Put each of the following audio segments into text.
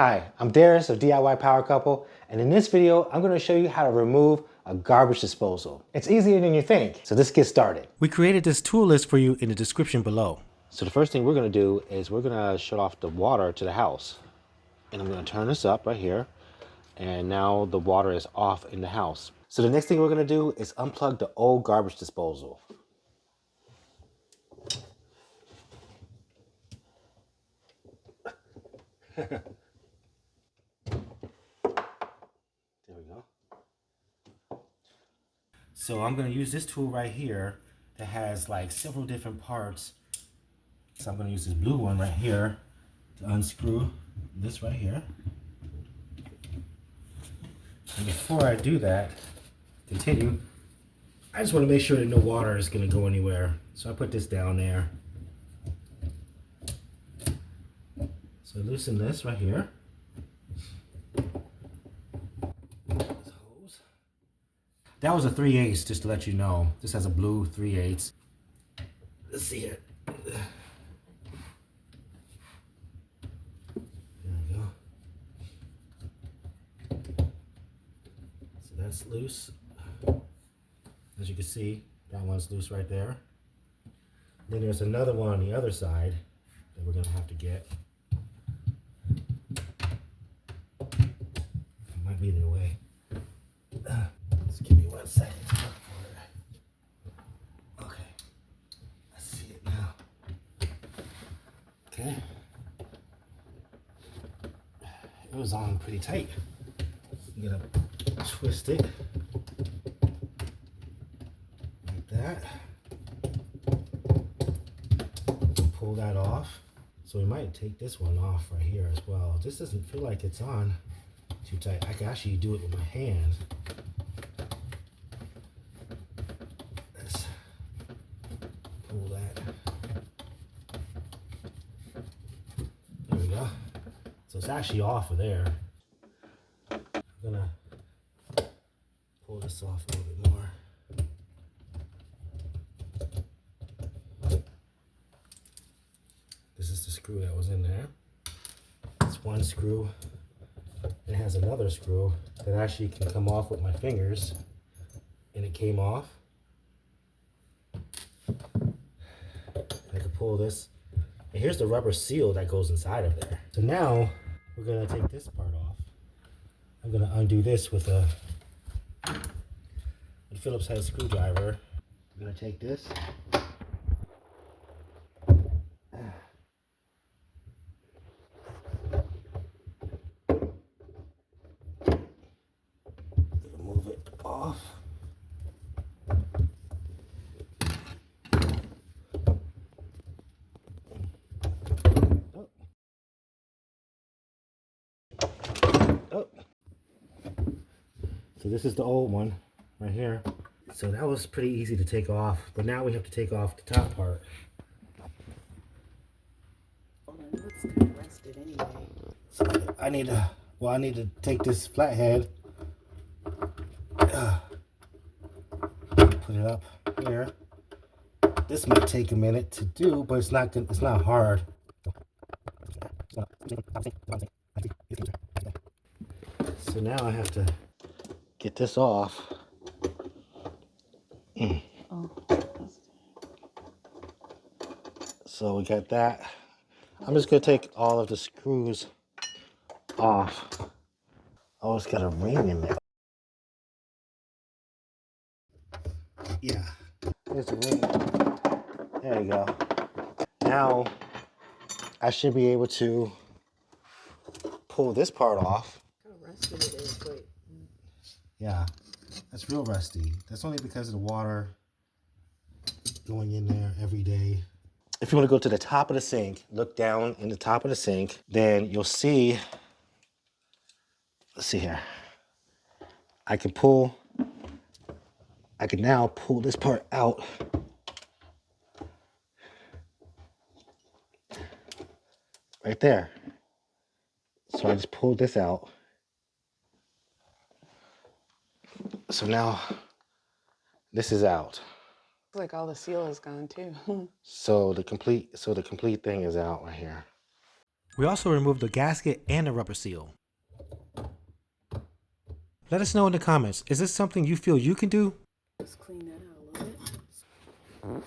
Hi, I'm Darius of DIY Power Couple, and in this video, I'm going to show you how to remove a garbage disposal. It's easier than you think, so let's get started. We created this tool list for you in the description below. So the first thing we're going to do is we're going to shut off the water to the house. And I'm going to turn this up right here, and now the water is off in the house. So the next thing we're going to do is unplug the old garbage disposal. There we go. So I'm going to use this tool right here that has like several different parts. So I'm going to use this blue one right here to unscrew this right here. And before I do that, continue, I just want to make sure that no water is going to go anywhere. So I put this down there. So I loosen this right here. That was a 3/8, just to let you know. This has a blue 3/8. Let's see here. There we go. So that's loose. As you can see, that one's loose right there. Then there's another one on the other side that we're going to have to get. It might be in the way. Just give me 1 second to look for it. Okay. I see it now. Okay. It was on pretty tight. I'm going to twist it. Like that. Pull that off. So we might take this one off right here as well. This doesn't feel like it's on too tight. I can actually do it with my hand. Let's pull that. There we go. So it's actually off of there. I'm gonna pull this off a little bit more. This is the screw that was in there. It's one screw. It has another screw that actually can come off with my fingers, and it came off. I can pull this, and here's the rubber seal that goes inside of there. So now we're gonna take this part off. I'm gonna undo this with a Phillips head screwdriver. I'm gonna take this. Move it off. Oh. So this is the old one right here. So that was pretty easy to take off, but now we have to take off the top part. Well, it looks kind of rusted anyway. So I need to take this flathead, put it up here. This might take a minute to do, but it's not hard. So now I have to get this off. Oh. So we got that. I'm just gonna take all of the screws off. Oh, it's got a ring in there. Yeah, there's a ring. There you go. Now I should be able to pull this part off. How rusted it is, wait. Yeah, that's real rusty. That's only because of the water going in there every day. If you want to go to the top of the sink, look down in the top of the sink, then you'll see, let's see here. I can now pull this part out. Right there. So I just pulled this out. So now this is out. Looks like all the seal is gone too. So the complete thing is out right here. We also removed the gasket and the rubber seal. Let us know in the comments, is this something you feel you can do? Let's clean that out a little bit.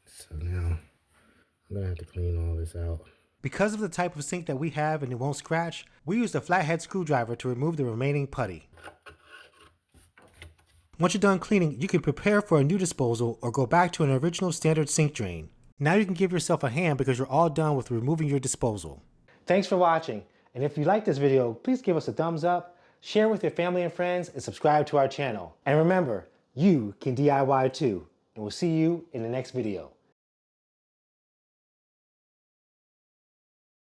So now, I'm gonna have to clean all this out. Because of the type of sink that we have and it won't scratch, we used a flathead screwdriver to remove the remaining putty. Once you're done cleaning, you can prepare for a new disposal or go back to an original standard sink drain. Now you can give yourself a hand because you're all done with removing your disposal. Thanks for watching, and if you like this video, please give us a thumbs up, share with your family and friends, and subscribe to our channel. And remember, you can DIY too, and we'll see you in the next video.